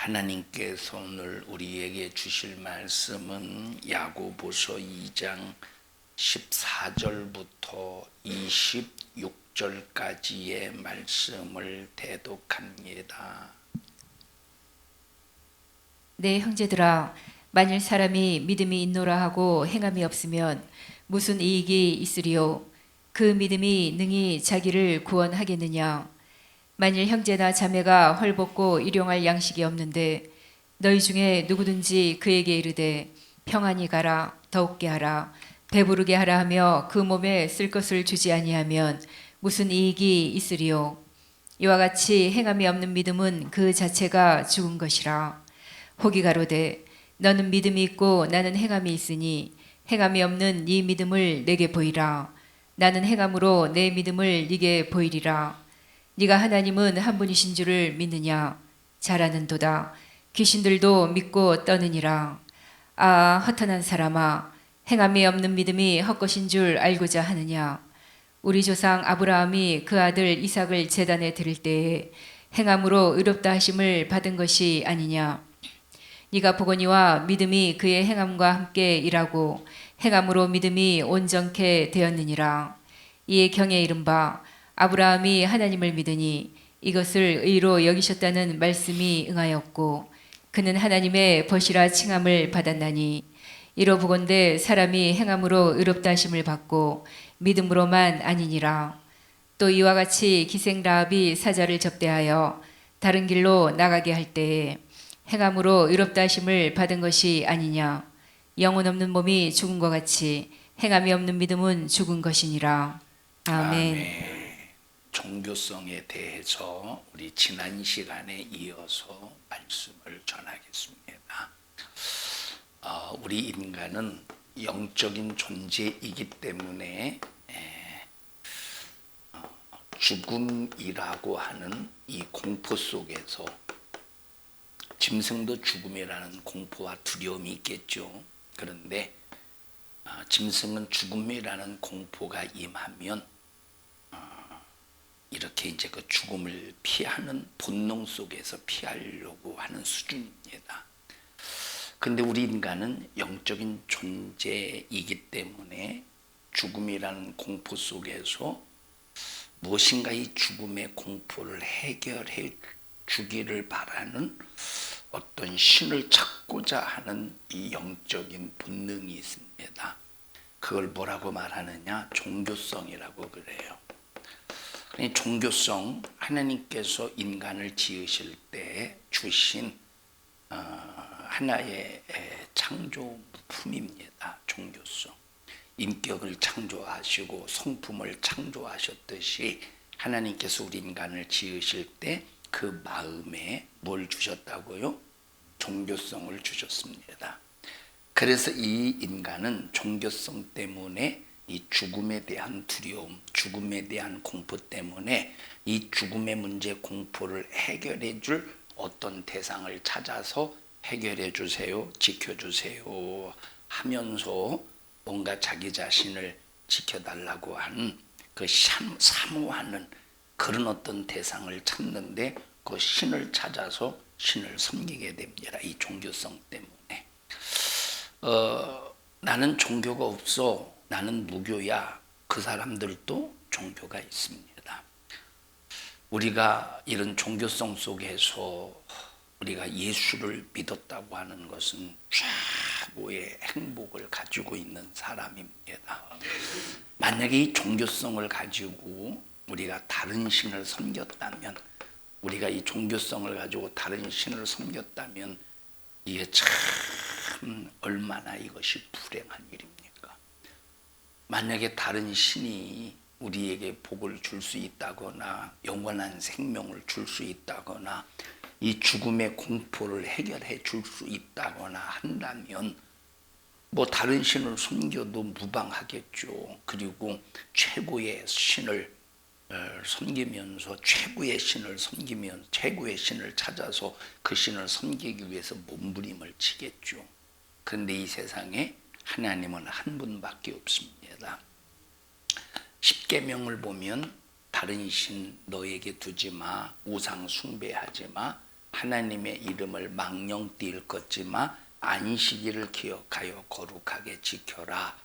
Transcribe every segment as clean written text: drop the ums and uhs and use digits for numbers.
하나님께서 오늘 우리에게 주실 말씀은 야고보서 2장 14절부터 26절까지의 말씀을 대독합니다. 네, 형제들아, 만일 사람이 믿음이 있노라 하고 행함이 없으면 무슨 이익이 있으리요? 그 믿음이 능히 자기를 구원하겠느냐? 만일 형제나 자매가 헐벗고 일용할 양식이 없는데 너희 중에 누구든지 그에게 이르되 평안히 가라, 더욱게 하라, 배부르게 하라 하며 그 몸에 쓸 것을 주지 아니하면 무슨 이익이 있으리요? 이와 같이 행함이 없는 믿음은 그 자체가 죽은 것이라. 혹이 가로되 너는 믿음이 있고 나는 행함이 있으니 행함이 없는 네 믿음을 내게 보이라. 나는 행함으로 내 믿음을 네게 보이리라. 네가 하나님은 한 분이신 줄을 믿느냐? 잘하는도다. 귀신들도 믿고 떠느니라. 아, 허탄한 사람아, 행함이 없는 믿음이 헛것인 줄 알고자 하느냐? 우리 조상 아브라함이 그 아들 이삭을 제단에 드릴 때에 행함으로 의롭다 하심을 받은 것이 아니냐? 네가 보거니와 믿음이 그의 행함과 함께 일하고 행함으로 믿음이 온전케 되었느니라. 이에 경에 이른바 아브라함이 하나님을 믿으니 이것을 의로 여기셨다는 말씀이 응하였고 그는 하나님의 벗이라 칭함을 받았나니 이로 보건대 사람이 행함으로 의롭다 하심을 받고 믿음으로만 아니니라. 또 이와 같이 기생 라합이 사자를 접대하여 다른 길로 나가게 할 때에 행함으로 의롭다 하심을 받은 것이 아니냐. 영혼 없는 몸이 죽은 것 같이 행함이 없는 믿음은 죽은 것이니라. 아멘. 종교성에 대해서 우리 지난 시간에 이어서 말씀을 전하겠습니다. 우리 인간은 영적인 존재이기 때문에 죽음이라고 하는 이 공포 속에서 짐승도 죽음이라는 공포와 두려움이 있겠죠. 그런데 짐승은 죽음이라는 공포가 임하면 이렇게 이제 그 죽음을 피하는 본능 속에서 피하려고 하는 수준입니다. 근데 우리 인간은 영적인 존재이기 때문에 죽음이라는 공포 속에서 무엇인가 이 죽음의 공포를 해결해 주기를 바라는 어떤 신을 찾고자 하는 이 영적인 본능이 있습니다. 그걸 뭐라고 말하느냐? 종교성이라고 그래요. 종교성, 하나님께서 인간을 지으실 때 주신 하나의 창조품입니다. 종교성. 인격을 창조하시고 성품을 창조하셨듯이 하나님께서 우리 인간을 지으실 때 그 마음에 뭘 주셨다고요? 종교성을 주셨습니다. 그래서 이 인간은 종교성 때문에 이 죽음에 대한 두려움, 죽음에 대한 공포 때문에 이 죽음의 문제 공포를 해결해 줄 어떤 대상을 찾아서 해결해 주세요, 지켜주세요 하면서 뭔가 자기 자신을 지켜달라고 하는 그 사모하는 그런 어떤 대상을 찾는데 그 신을 찾아서 신을 섬기게 됩니다. 이 종교성 때문에. 나는 종교가 없어. 나는 무교야. 그 사람들도 종교가 있습니다. 우리가 이런 종교성 속에서 우리가 예수를 믿었다고 하는 것은 최고의 행복을 가지고 있는 사람입니다. 만약에 이 종교성을 가지고 우리가 다른 신을 섬겼다면, 우리가 이 종교성을 가지고 다른 신을 섬겼다면 이게 참 얼마나 이것이 불행한 일입니까? 만약에 다른 신이 우리에게 복을 줄 수 있다거나 영원한 생명을 줄 수 있다거나 이 죽음의 공포를 해결해 줄 수 있다거나 한다면 뭐 다른 신을 섬겨도 무방하겠죠. 그리고 최고의 신을 섬기면서 최고의 신을 찾아서 그 신을 섬기기 위해서 몸부림을 치겠죠. 그런데 이 세상에 하나님은 한 분밖에 없습니다. 십계명을 보면 다른 신 너에게 두지 마, 우상 숭배하지 마, 하나님의 이름을 망령 띠을 걷지 마. 안식일을 기억하여 거룩하게 지켜라.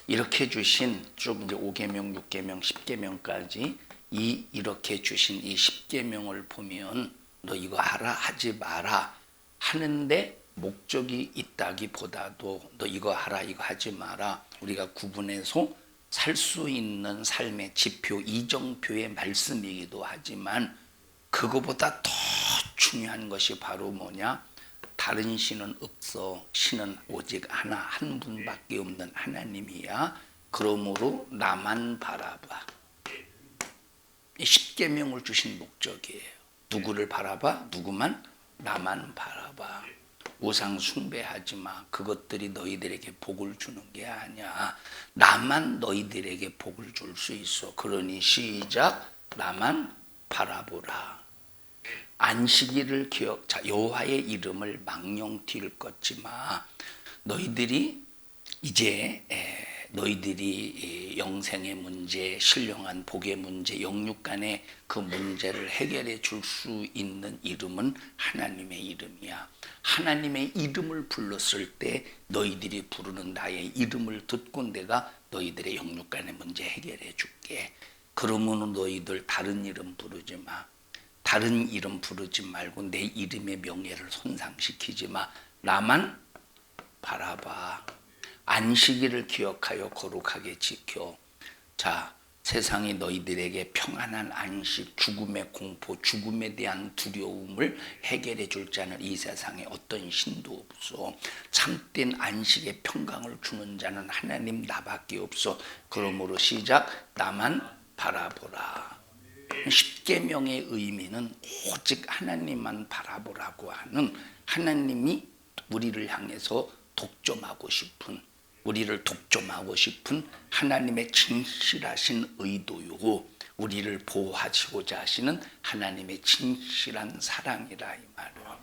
이렇게 주신 쭉 이제 5계명, 6계명, 10계명까지 이렇게 주신 이 10계명을 보면 너 이거 하라 하지 마라 하는데 목적이 있다기보다도 너 이거 하라 이거 하지 마라 우리가 구분해서 살 수 있는 삶의 지표, 이정표의 말씀이기도 하지만 그거보다 더 중요한 것이 바로 뭐냐? 다른 신은 없어. 신은 오직 하나, 한 분밖에 없는 하나님이야. 그러므로 나만 바라봐. 이 십계명을 주신 목적이에요. 누구를 바라봐? 누구만? 나만 바라봐. 우상 숭배하지 마. 그것들이 너희들에게 복을 주는 게 아니야. 나만 너희들에게 복을 줄 수 있어. 그러니 시작. 나만 바라보라. 안식일을 자, 여호와의 이름을 망령뒤를 걷지 마. 너희들이 이제 너희들이 영생의 문제, 신령한 복의 문제, 영육 간의 그 문제를 해결해 줄 수 있는 이름은 하나님의 이름이야. 하나님의 이름을 불렀을 때 너희들이 부르는 나의 이름을 듣고 내가 너희들의 영육 간의 문제 해결해 줄게. 그러면 너희들 다른 이름 부르지 마. 다른 이름 부르지 말고 내 이름의 명예를 손상시키지 마. 나만 바라봐. 안식일을 기억하여 거룩하게 지켜. 자, 세상이 너희들에게 평안한 안식, 죽음의 공포, 죽음에 대한 두려움을 해결해 줄 자는 이 세상에 어떤 신도 없어. 참된 안식의 평강을 주는 자는 하나님 나밖에 없어. 그러므로 시작. 나만 바라보라. 십계명의 의미는 오직 하나님만 바라보라고 하는 하나님이 우리를 향해서 우리를 독점하고 싶은 하나님의 진실하신 의도요. 우리를 보호하시고자 하시는 하나님의 진실한 사랑이라 이 말이에요.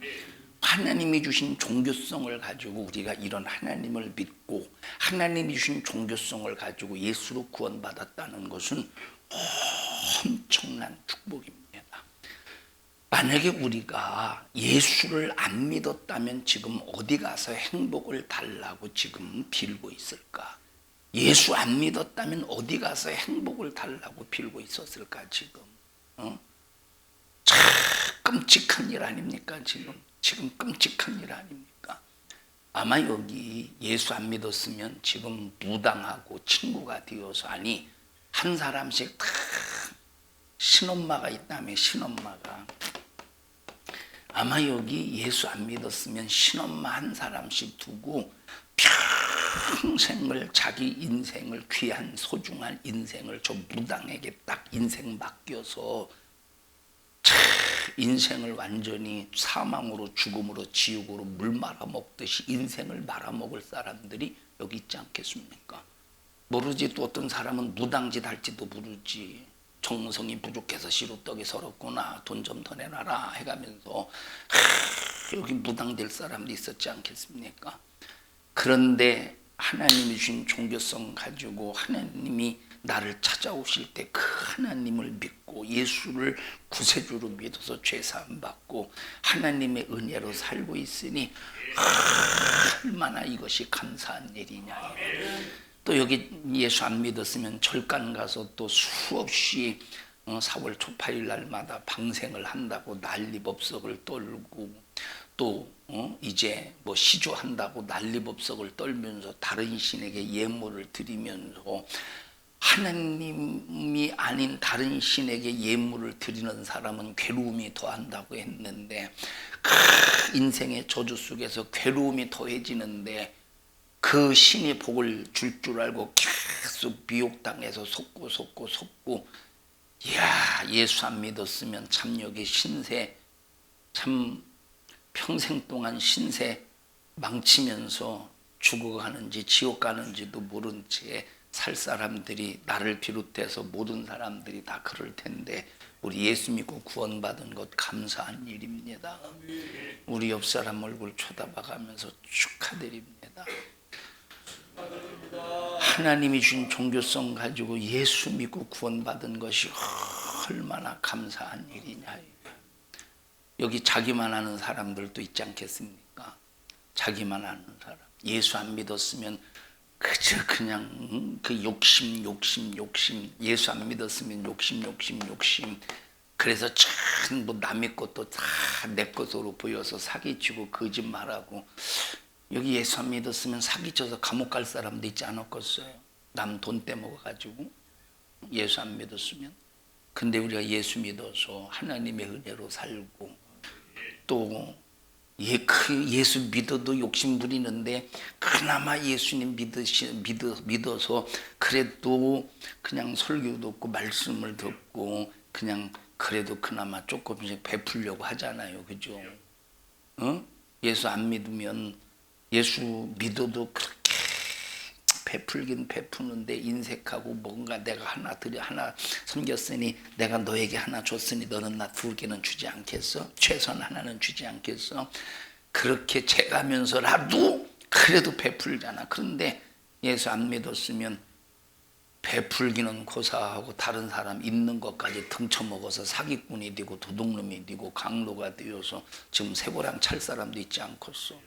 하나님이 주신 종교성을 가지고 우리가 이런 하나님을 믿고 하나님이 주신 종교성을 가지고 예수로 구원받았다는 것은 엄청난 축복입니다. 만약에 우리가 예수를 안 믿었다면 지금 어디 가서 행복을 달라고 지금 빌고 있을까? 예수 안 믿었다면 어디 가서 행복을 달라고 빌고 있었을까 지금? 참 끔찍한 일 아닙니까 지금? 지금 끔찍한 일 아닙니까? 아마 여기 예수 안 믿었으면 지금 무당하고 친구가 되어서 아니 한 사람씩 다 신엄마가 있다며 신엄마가 아마 여기 예수 안 믿었으면 신엄마 한 사람씩 두고 평생을 자기 인생을 귀한 소중한 인생을 저 무당에게 딱 인생 맡겨서 인생을 완전히 사망으로 죽음으로 지옥으로 물 말아먹듯이 인생을 말아먹을 사람들이 여기 있지 않겠습니까? 모르지 또 어떤 사람은 무당짓 할지도 모르지. 정성이 부족해서 시루떡이 서럽구나. 돈 좀 더 내놔라 해가면서 여기 무당될 사람도 있었지 않겠습니까? 그런데 하나님이 주신 종교성 가지고 하나님이 나를 찾아오실 때 그 하나님을 믿고 예수를 구세주로 믿어서 죄사함 받고 하나님의 은혜로 살고 있으니 얼마나 이것이 감사한 일이냐. 또 여기 예수 안 믿었으면 절간 가서 또 수없이 4월 초파일 날마다 방생을 한다고 난리법석을 떨고 또 이제 뭐 시조한다고 난리법석을 떨면서 다른 신에게 예물을 드리면서 하나님이 아닌 다른 신에게 예물을 드리는 사람은 괴로움이 더한다고 했는데 그 인생의 저주 속에서 괴로움이 더해지는데 그 신이 복을 줄 줄 알고 계속 미혹당해서 속고 이야 예수 안 믿었으면 참 여기 신세 참 평생 동안 신세 망치면서 죽어가는지 지옥 가는지도 모른 채 살 사람들이 나를 비롯해서 모든 사람들이 다 그럴 텐데 우리 예수 믿고 구원받은 것 감사한 일입니다. 우리 옆 사람 얼굴 쳐다봐가면서 축하드립니다. 하나님이 주신 종교성 가지고 예수 믿고 구원받은 것이 얼마나 감사한 일이냐. 여기 자기만 아는 사람들도 있지 않겠습니까? 자기만 아는 사람. 예수 안 믿었으면 그저 그냥 그 욕심. 예수 안 믿었으면 욕심. 그래서 전부 남의 것도 다 내 것으로 보여서 사기치고 거짓말하고. 여기 예수 안 믿었으면 사기쳐서 감옥 갈 사람도 있지 않았겠어요? 남 돈 떼먹어가지고. 예수 안 믿었으면. 근데 우리가 예수 믿어서 하나님의 은혜로 살고, 또 예수 믿어도 욕심 부리는데 그나마 예수님 믿어서 그래도 그냥 설교 듣고 말씀을 듣고 그냥 그래도 그나마 조금씩 베풀려고 하잖아요. 그죠? 예수 안 믿으면, 예수 믿어도 그렇게 베풀긴 베푸는데 인색하고 뭔가 내가 하나 섬겼으니 내가 너에게 하나 줬으니 너는 나 2개는 주지 않겠어? 최소한 하나는 주지 않겠어? 그렇게 재가면서라도 그래도 베풀잖아. 그런데 예수 안 믿었으면 베풀기는 고사하고 다른 사람 있는 것까지 등쳐먹어서 사기꾼이 되고 도둑놈이 되고 강도가 되어서 지금 세고랑 찰 사람도 있지 않겠어?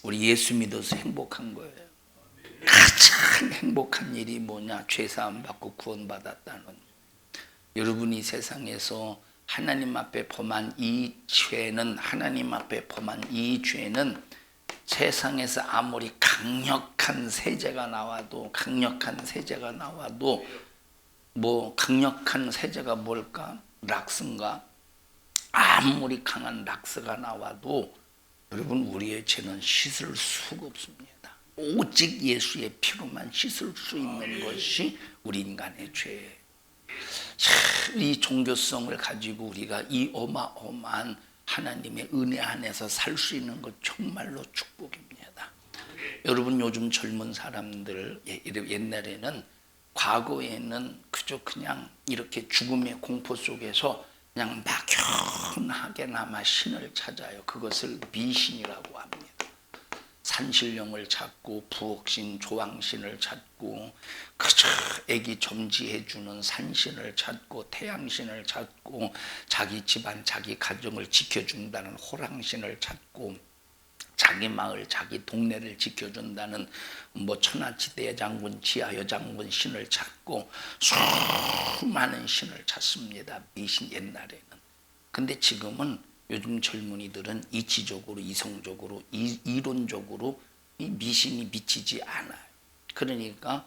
우리 예수 믿어서 행복한 거예요. 가장 행복한 일이 뭐냐? 죄사함 받고 구원받았다는. 여러분이 세상에서 하나님 앞에 범한 이 죄는, 세상에서 아무리 강력한 세제가 나와도 뭐 강력한 세제가 뭘까? 락스인가? 아무리 강한 락스가 나와도 여러분, 우리의 죄는 씻을 수가 없습니다. 오직 예수의 피로만 씻을 수 있는 것이 우리 인간의 죄예요. 이 종교성을 가지고 우리가 이 어마어마한 하나님의 은혜 안에서 살 수 있는 것 정말로 축복입니다. 여러분, 요즘 젊은 사람들, 옛날에는, 과거에는 그저 그냥 이렇게 죽음의 공포 속에서 그냥 막연하게나마 신을 찾아요. 그것을 미신이라고 합니다. 산신령을 찾고 부엌신, 조왕신을 찾고 그저 애기 점지해주는 산신을 찾고 태양신을 찾고 자기 집안, 자기 가정을 지켜준다는 호랑신을 찾고 자기 마을, 자기 동네를 지켜준다는 뭐 천하지대 장군, 지하여 장군 신을 찾고 수많은 신을 찾습니다. 미신 옛날에는. 근데 지금은 요즘 젊은이들은 이치적으로, 이성적으로, 이론적으로 이 미신이 미치지 않아요. 그러니까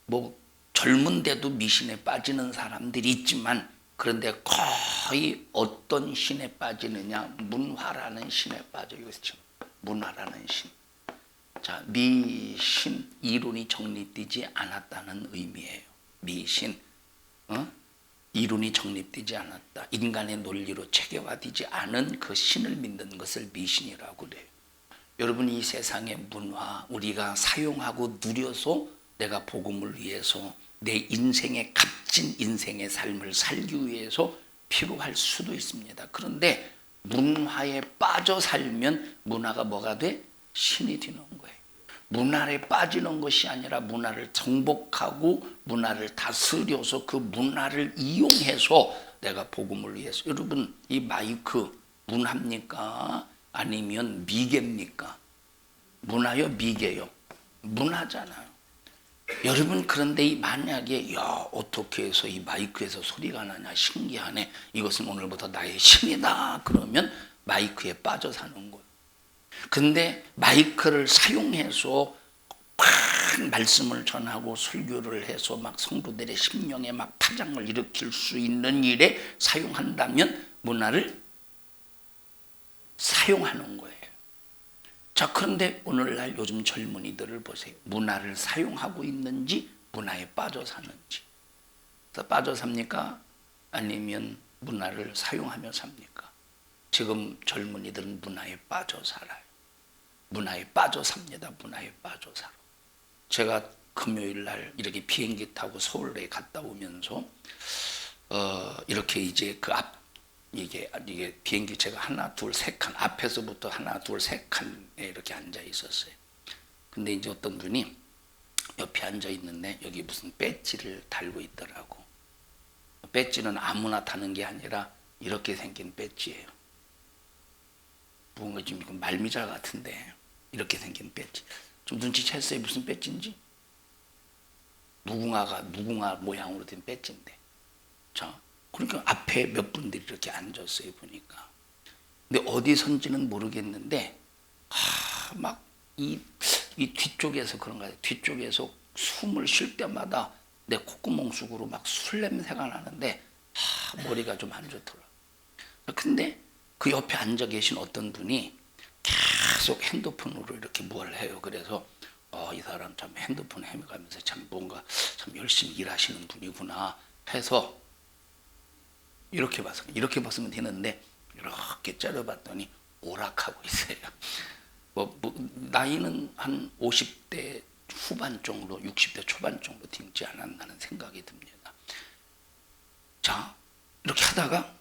뭐 젊은데도 미신에 빠지는 사람들이 있지만, 그런데 거의 어떤 신에 빠지느냐? 문화라는 신에 빠져요. 그렇죠? 문화라는 신. 자, 미신, 이론이 정립되지 않았다는 의미예요. 미신. 이론이 정립되지 않았다. 인간의 논리로 체계화되지 않은 그 신을 믿는 것을 미신이라고 그래요. 여러분, 이 세상의 문화, 우리가 사용하고 누려서 내가 복음을 위해서 내 인생의 값진 인생의 삶을 살기 위해서 필요할 수도 있습니다. 그런데 문화에 빠져 살면 문화가 뭐가 돼? 신이 되는 거예요. 문화에 빠지는 것이 아니라 문화를 정복하고 문화를 다스려서 그 문화를 이용해서 내가 복음을 위해서. 여러분, 이 마이크 문화입니까? 아니면 미개입니까? 문화요, 미개요? 문화잖아요. 여러분, 그런데 만약에 어떻게 해서 이 마이크에서 소리가 나냐, 신기하네, 이것은 오늘부터 나의 신이다, 그러면 마이크에 빠져 사는 거예요. 근데 마이크를 사용해서 막 말씀을 전하고 설교를 해서 막 성도들의 심령에 막 파장을 일으킬 수 있는 일에 사용한다면 문화를 사용하는 거예요. 자, 그런데 오늘날 요즘 젊은이들을 보세요. 문화를 사용하고 있는지 문화에 빠져 사는지. 빠져 삽니까? 아니면 문화를 사용하며 삽니까? 지금 젊은이들은 문화에 빠져 살아요. 문화에 빠져 삽니다. 문화에 빠져 살아. 제가 금요일 날 이렇게 비행기 타고 서울에 갔다 오면서 이렇게 이제 그 이게 비행기 제가 하나, 둘, 세 칸, 앞에서부터 하나, 둘, 세 칸에 이렇게 앉아 있었어요. 근데 이제 어떤 분이 옆에 앉아 있는데 여기 무슨 배지를 달고 있더라고. 배지는 아무나 다는 게 아니라 이렇게 생긴 배지예요. 뭔가 좀 말미잘 같은데 이렇게 생긴 배지. 좀 눈치챘어요 무슨 배지인지? 무궁화 모양으로 된 배지인데. 자, 그러니까 앞에 몇 분들이 이렇게 앉았어요 보니까. 근데 어디선지는 모르겠는데 막 이 뒤쪽에서 그런가 뒤쪽에서 숨을 쉴 때마다 내 콧구멍 속으로 막 술 냄새가 나는데 머리가 좀 안 좋더라. 근데 그 옆에 앉아 계신 어떤 분이 계속 핸드폰으로 이렇게 뭘 해요. 그래서 이 사람 참 핸드폰 해가면서 참 뭔가 참 열심히 일하시는 분이구나 해서 이렇게 봤으면 되는데 이렇게 째려봤더니 오락하고 있어요. 나이는 한 50대 후반 정도, 60대 초반 정도 되지 않았나는 생각이 듭니다. 자, 이렇게 하다가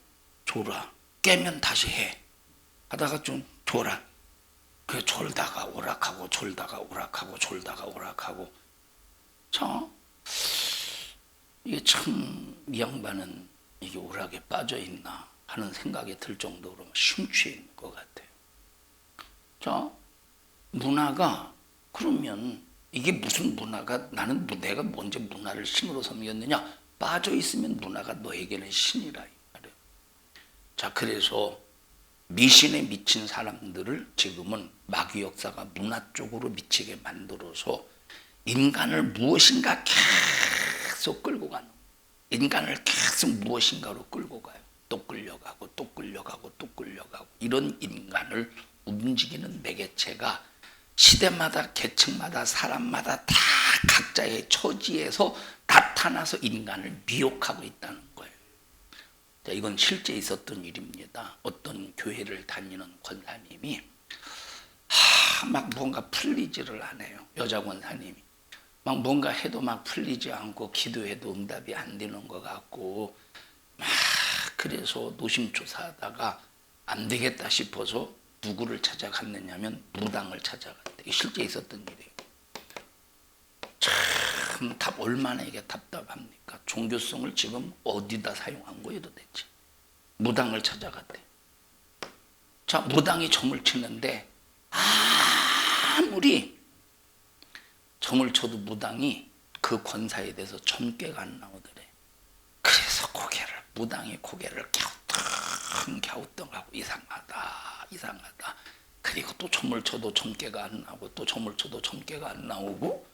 졸아. 깨면 다시 해. 하다가 좀 졸아. 그 졸다가 오락하고 졸다가 오락하고 졸다가 오락하고. 자, 이게 참 이 양반은 이게 오락에 빠져 있나 하는 생각이 들 정도로 심취해 있는 것 같아요. 자, 문화가 그러면 이게 무슨 문화가 나는 내가 먼저 문화를 신으로 섬겼느냐? 빠져 있으면 문화가 너에게는 신이라 이 말이에요. 자, 그래서 미신에 미친 사람들을 지금은 마귀 역사가 문화 쪽으로 미치게 만들어서 인간을 무엇인가 계속 끌고 가는, 인간을 계속 무엇인가로 끌고 가요. 또 끌려가고 또 끌려가고 또 끌려가고. 이런 인간을 움직이는 매개체가 시대마다 계층마다 사람마다 다 각자의 처지에서 나타나서 인간을 미혹하고 있다는 거예요. 자, 이건 실제 있었던 일입니다. 어떤 교회를 다니는 권사님이 막 뭔가 풀리지를 않아요. 여자 권사님이 막 뭔가 해도 막 풀리지 않고 기도해도 응답이 안 되는 것 같고 막 그래서 노심초사하다가 안 되겠다 싶어서 누구를 찾아갔느냐면 무당을 찾아갔대. 실제 있었던 일이에요. 참 얼마나 이게 답답합니까? 종교성을 지금 어디다 사용한 거예요 도대체? 무당을 찾아갔대. 자, 무당이 점을 치는데 아무리 점을 쳐도 무당이 그 권사에 대해서 점괘가 안 나오더래. 그래서 무당이 고개를 갸우뚱하고 이상하다. 그리고 또 점을 쳐도 점괘가 안 나오고 또 점을 쳐도 점괘가 안 나오고.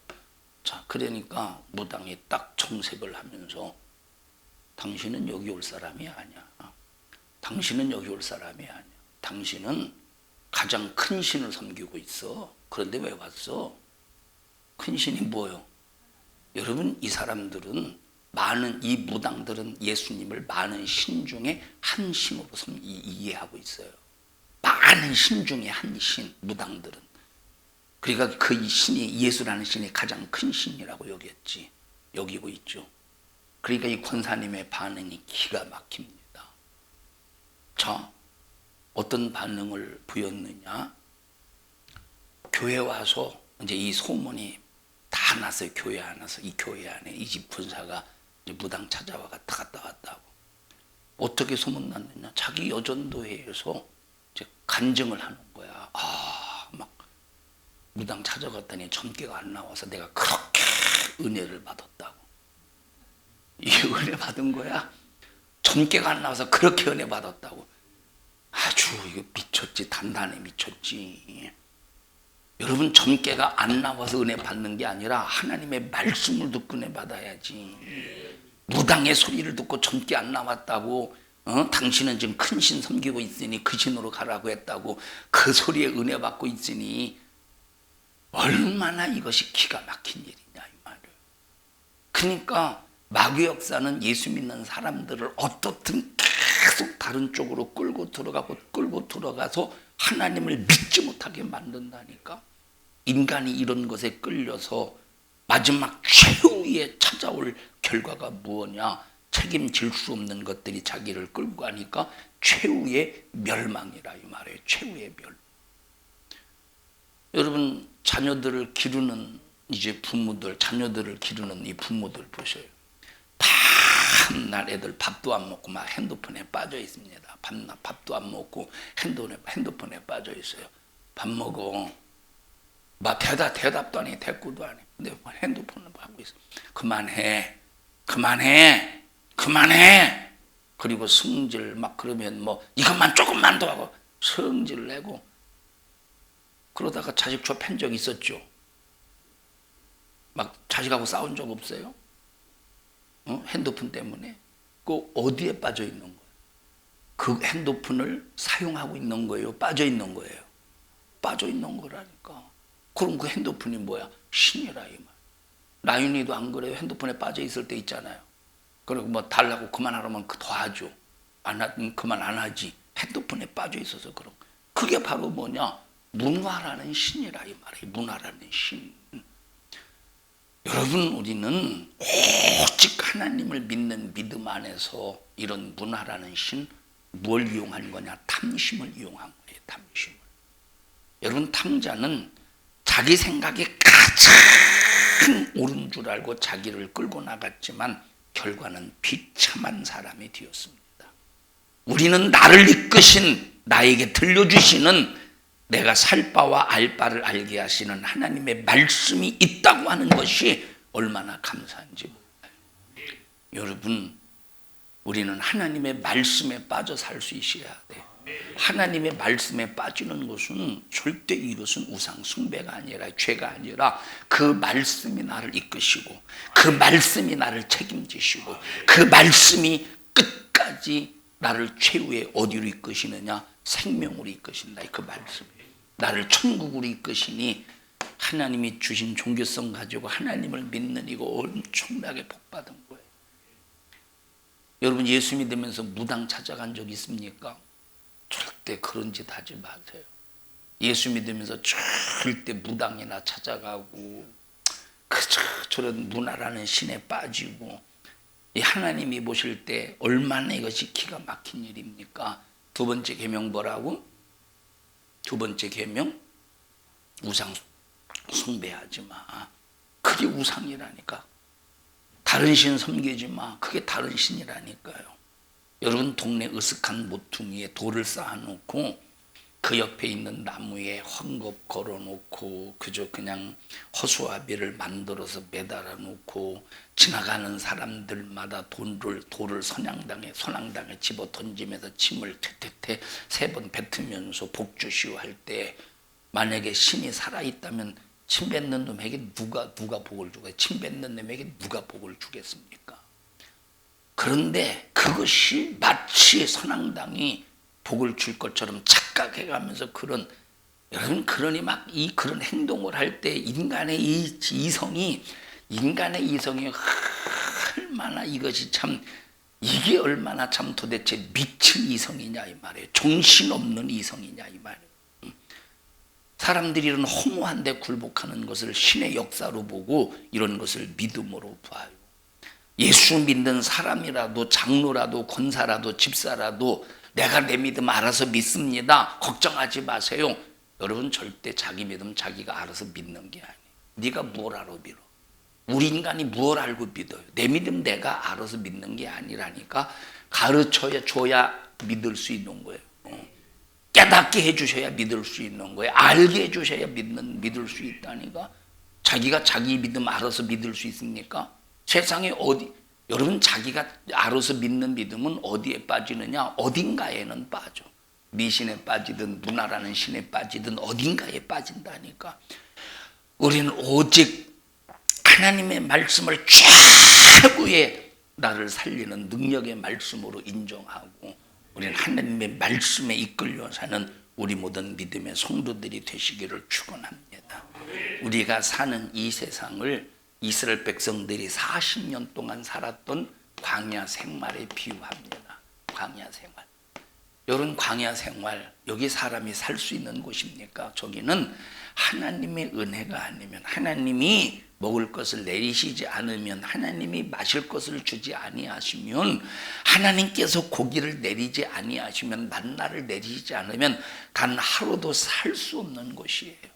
자, 그러니까 무당이 딱 정색을 하면서 당신은 여기 올 사람이 아니야. 당신은 여기 올 사람이 아니야. 당신은 가장 큰 신을 섬기고 있어. 그런데 왜 왔어? 큰 신이 뭐요? 여러분, 이 사람들은 이 무당들은 예수님을 많은 신 중에 한 신으로 이해하고 있어요. 많은 신 중에 한 신, 무당들은. 그러니까 그 신이, 예수라는 신이 가장 큰 신이라고 여기고 있죠. 그러니까 이 권사님의 반응이 기가 막힙니다. 자, 어떤 반응을 보였느냐? 교회 와서 이제 이 소문이 다 났어요. 교회 안에서. 이 교회 안에 이 집 권사가 무당 찾아와 갔다 왔다고. 어떻게 소문났느냐? 자기 여전도회에서 이제 간증을 하는 거야. 막 무당 찾아갔더니 점괘가 안 나와서 내가 그렇게 은혜를 받았다고. 이게 은혜 받은 거야? 점괘가 안 나와서 그렇게 은혜 받았다고. 아주 이거 미쳤지. 단단히 미쳤지. 여러분, 점괘가 안 나와서 은혜 받는 게 아니라 하나님의 말씀을 듣고 은혜 받아야지. 무당의 소리를 듣고 점괘 안 나왔다고, 당신은 지금 큰 신 섬기고 있으니 그 신으로 가라고 했다고 그 소리에 은혜 받고 있으니 얼마나 이것이 기가 막힌 일이냐 이 말을. 그러니까 마귀 역사는 예수 믿는 사람들을 어떻든 계속 다른 쪽으로 끌고 들어가서 하나님을 믿지 못하게 만든다니까. 인간이 이런 것에 끌려서 마지막 최후에 찾아올 결과가 무엇이냐? 책임질 수 없는 것들이 자기를 끌고 가니까 최후의 멸망이라 이 말이에요. 최후의 멸. 여러분, 자녀들을 기르는 이제 부모들, 자녀들을 기르는 이 부모들 보세요. 다 참날 애들 밥도 안 먹고 막 핸드폰에 빠져 있습니다. 밥도 안 먹고 핸드폰에 빠져 있어요. 밥 먹어. 막 대답도 안 해. 대꾸도 안 해. 근데 핸드폰을 하고 있어. 그만해. 그리고 성질 막 그러면 뭐 이것만 조금만 더 하고 성질을 내고 그러다가 자식 좁힌 적 있었죠. 막 자식하고 싸운 적 없어요? 핸드폰 때문에. 그 어디에 빠져 있는 거예요? 그 핸드폰을 사용하고 있는 거예요? 빠져 있는 거예요? 빠져 있는 거라니까. 그럼 그 핸드폰이 뭐야? 신이라 이 말. 나윤이도 안 그래요? 핸드폰에 빠져 있을 때 있잖아요. 그리고 뭐 달라고 그만하라면 더 하죠. 안 하면 그만 안 하지. 핸드폰에 빠져 있어서 그런. 그게 바로 뭐냐? 문화라는 신이라 이 말이에요. 문화라는 신. 여러분, 우리는 오직 하나님을 믿는 믿음 안에서 이런 문화라는 신, 뭘 이용한 거냐? 탐심을 이용한 거예요. 탐심을. 여러분, 탐자는 자기 생각이 가장 옳은 줄 알고 자기를 끌고 나갔지만 결과는 비참한 사람이 되었습니다. 우리는 나를 이끄신, 나에게 들려주시는, 내가 살 바와 알 바를 알게 하시는 하나님의 말씀이 있다고 하는 것이 얼마나 감사한지 몰라요. 여러분, 우리는 하나님의 말씀에 빠져 살 수 있어야 돼요. 하나님의 말씀에 빠지는 것은 절대 이것은 우상 숭배가 아니라 죄가 아니라 그 말씀이 나를 이끄시고 그 말씀이 나를 책임지시고 그 말씀이 끝까지 나를 최후의 어디로 이끄시느냐? 생명으로 이끄신다. 그 말씀이 나를 천국으로 이끄시니 하나님이 주신 종교성 가지고 하나님을 믿는 이거 엄청나게 복받은 거예요. 여러분, 예수 믿으면서 무당 찾아간 적 있습니까? 절대 그런 짓 하지 마세요. 예수 믿으면서 절대 무당이나 찾아가고 그저 저런 문화라는 신에 빠지고 이 하나님이 보실 때 얼마나 이것이 기가 막힌 일입니까? 두 번째 계명 뭐라고? 두 번째 계명 우상 숭배하지 마. 그게 우상이라니까. 다른 신 섬기지 마. 그게 다른 신이라니까요. 여러분, 동네 으슥한 모퉁이에 돌을 쌓아놓고 그 옆에 있는 나무에 헝겊 걸어놓고 그저 그냥 허수아비를 만들어서 매달아 놓고 지나가는 사람들마다 돌을 선앙당에 집어 던지면서 침을 퇴퇴퇴 3번 뱉으면서 복 주시오 할 때 만약에 신이 살아있다면 침 뱉는 놈에게 누가 복을 주겠어요? 침 뱉는 놈에게 누가 복을 주겠습니까? 그런데 그것이 마치 선앙당이 복을 줄 것처럼 착각해가면서 여러분, 그러니 막 그런 행동을 할 때 인간의 이성이 얼마나 이게 얼마나 참 도대체 미친 이성이냐 이 말이에요. 정신없는 이성이냐 이 말이에요. 사람들이 이런 허무한 데 굴복하는 것을 신의 역사로 보고 이런 것을 믿음으로 봐요. 예수 믿는 사람이라도 장로라도 권사라도 집사라도 내가 내 믿음 알아서 믿습니다. 걱정하지 마세요. 여러분, 절대 자기 믿음 자기가 알아서 믿는 게 아니에요. 네가 뭘 알아 믿어? 우리 인간이 뭘 알고 믿어요? 내 믿음 내가 알아서 믿는 게 아니라니까. 가르쳐줘야 믿을 수 있는 거예요. 깨닫게 해주셔야 믿을 수 있는 거예요. 알게 해주셔야 믿을 수 있다니까. 자기가 자기 믿음 알아서 믿을 수 있습니까? 세상에 여러분, 자기가 알아서 믿는 믿음은 어디에 빠지느냐? 어딘가에는 빠져. 미신에 빠지든 문화라는 신에 빠지든 어딘가에 빠진다니까. 우리는 오직 하나님의 말씀을 최고의 나를 살리는 능력의 말씀으로 인정하고 우리는 하나님의 말씀에 이끌려 사는 우리 모든 믿음의 성도들이 되시기를 축원합니다. 우리가 사는 이 세상을 이스라엘 백성들이 40년 동안 살았던 광야 생활에 비유합니다. 광야 생활. 여러분, 광야 생활, 여기 사람이 살 수 있는 곳입니까? 저기는 하나님의 은혜가 아니면, 하나님이 먹을 것을 내리시지 않으면, 하나님이 마실 것을 주지 아니하시면, 하나님께서 고기를 내리지 아니하시면, 만나를 내리지 않으면 단 하루도 살 수 없는 곳이에요.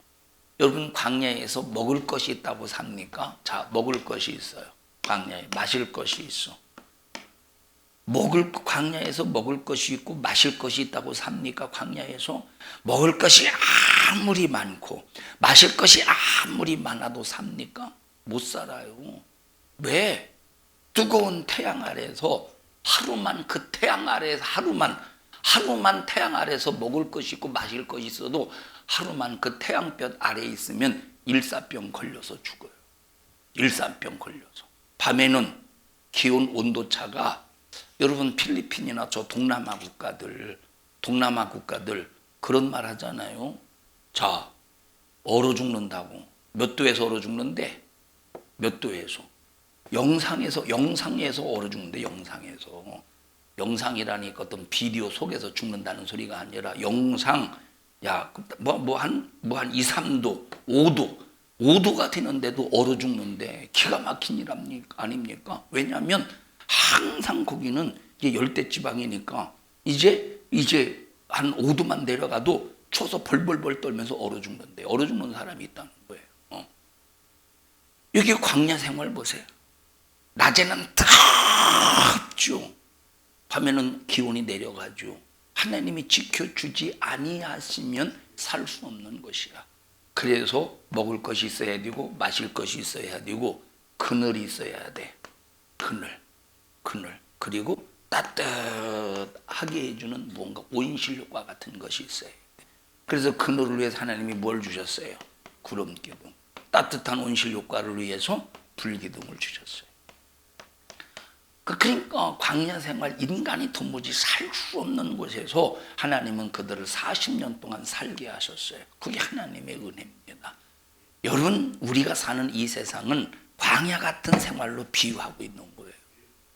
여러분, 광야에서 먹을 것이 있다고 삽니까? 자, 먹을 것이 있어요. 광야에 마실 것이 있어. 광야에서 먹을 것이 있고 마실 것이 있다고 삽니까? 광야에서 먹을 것이 아무리 많고 마실 것이 아무리 많아도 삽니까? 못 살아요. 왜? 뜨거운 태양 아래에서 하루만 그 태양 아래에서 하루만 태양 아래에서 먹을 것이 있고 마실 것이 있어도 하루만 그 태양볕 아래에 있으면 일사병 걸려서 죽어요. 일사병 걸려서. 밤에는 기온 온도차가, 여러분 필리핀이나 저 동남아 국가들 그런 말 하잖아요. 자, 얼어 죽는다고. 몇 도에서 얼어 죽는데? 몇 도에서? 영상에서 얼어 죽는데, 영상이라니까 어떤 비디오 속에서 죽는다는 소리가 아니라 영상, 한 2, 3도, 5도가 되는데도 얼어 죽는데 기가 막힌 일 아닙니까? 왜냐하면 항상 거기는 이게 열대 지방이니까 이제 한 5도만 내려가도 추워서 벌벌벌 떨면서 얼어 죽는데, 얼어 죽는 사람이 있다는 거예요. 여기 광야 생활 보세요. 낮에는 덥죠. 밤에는 기온이 내려가죠. 하나님이 지켜주지 아니하시면 살 수 없는 것이야. 그래서 먹을 것이 있어야 되고 마실 것이 있어야 되고 그늘이 있어야 돼. 그늘. 그리고 따뜻하게 해주는 뭔가 온실효과 같은 것이 있어야 돼. 그래서 그늘을 위해서 하나님이 뭘 주셨어요? 구름기둥. 따뜻한 온실효과를 위해서 불기둥을 주셨어요. 그러니까 광야 생활, 인간이 도무지 살 수 없는 곳에서 하나님은 그들을 40년 동안 살게 하셨어요. 그게 하나님의 은혜입니다. 여러분, 우리가 사는 이 세상은 광야 같은 생활로 비유하고 있는 거예요.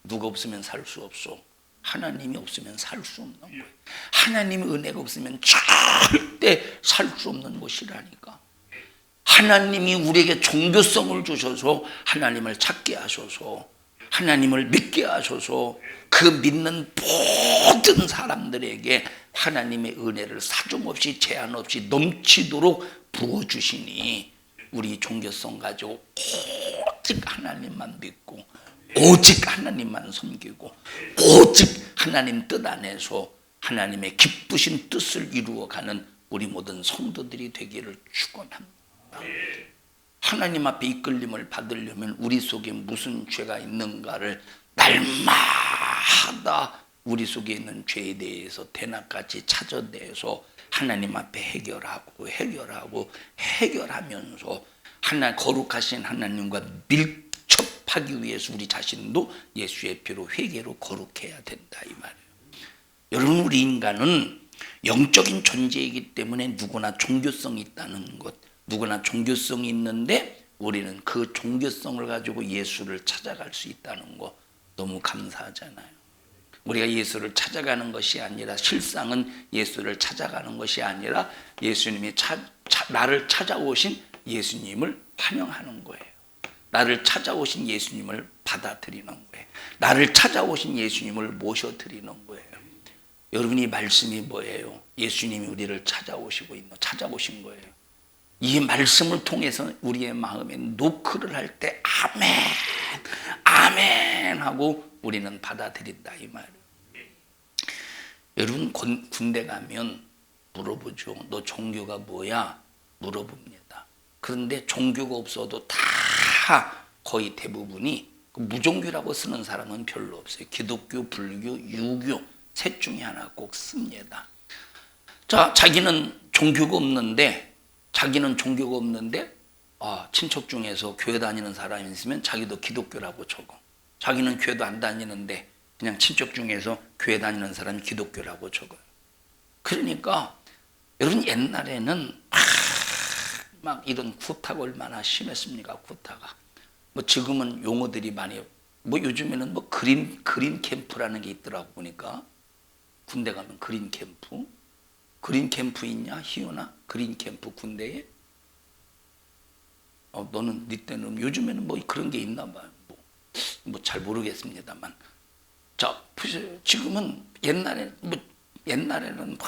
누가 없으면 살 수 없어. 하나님이 없으면 살 수 없는 거예요. 하나님의 은혜가 없으면 절대 살 수 없는 것이라니까. 하나님이 우리에게 종교성을 주셔서 하나님을 찾게 하셔서, 하나님을 믿게 하셔서 그 믿는 모든 사람들에게 하나님의 은혜를 사정없이 제한 없이 넘치도록 부어주시니, 우리 종교성 가지고 오직 하나님만 믿고 오직 하나님만 섬기고 오직 하나님 뜻 안에서 하나님의 기쁘신 뜻을 이루어가는 우리 모든 성도들이 되기를 축원합니다. 하나님 앞에 이끌림을 받으려면 우리 속에 무슨 죄가 있는가를 날마다 우리 속에 있는 죄에 대해서 대낮같이 찾아내서 하나님 앞에 해결하면서 거룩하신 하나님과 밀접하기 위해서 우리 자신도 예수의 피로 회개로 거룩해야 된다, 이 말이에요. 여러분, 우리 인간은 영적인 존재이기 때문에 누구나 종교성이 있다는 것, 누구나 종교성이 있는데 우리는 그 종교성을 가지고 예수를 찾아갈 수 있다는 거 너무 감사하잖아요. 우리가 예수를 찾아가는 것이 아니라, 실상은 예수를 찾아가는 것이 아니라 예수님이 나를 찾아오신 예수님을 환영하는 거예요. 나를 찾아오신 예수님을 받아들이는 거예요. 나를 찾아오신 예수님을 모셔드리는 거예요. 여러분이 말씀이 뭐예요? 예수님이 우리를 찾아오신 거예요. 이 말씀을 통해서 우리의 마음에 노크를 할 때 아멘, 아멘 하고 우리는 받아들인다, 이 말이에요. 여러분, 군대 가면 물어보죠. 너 종교가 뭐야? 물어봅니다. 그런데 종교가 없어도 다 거의 대부분이 무종교라고 쓰는 사람은 별로 없어요. 기독교, 불교, 유교 셋 중에 하나 꼭 씁니다. 자, 자기는 종교가 없는데 친척 중에서 교회 다니는 사람이 있으면 자기도 기독교라고 적어. 자기는 교회도 안 다니는데 그냥 친척 중에서 교회 다니는 사람이 기독교라고 적어요. 그러니까 여러분, 옛날에는 막 이런 구타가 얼마나 심했습니까? 구타가. 지금은 용어들이 많이, 요즘에는 그린 캠프라는 게 있더라고. 보니까 군대 가면 그린 캠프 있냐, 희연아? 그린 캠프 군대에? 너는 네 때는, 요즘에는 그런 게 있나 봐요. 잘 모르겠습니다만. 자, 보세요. 지금은 옛날에는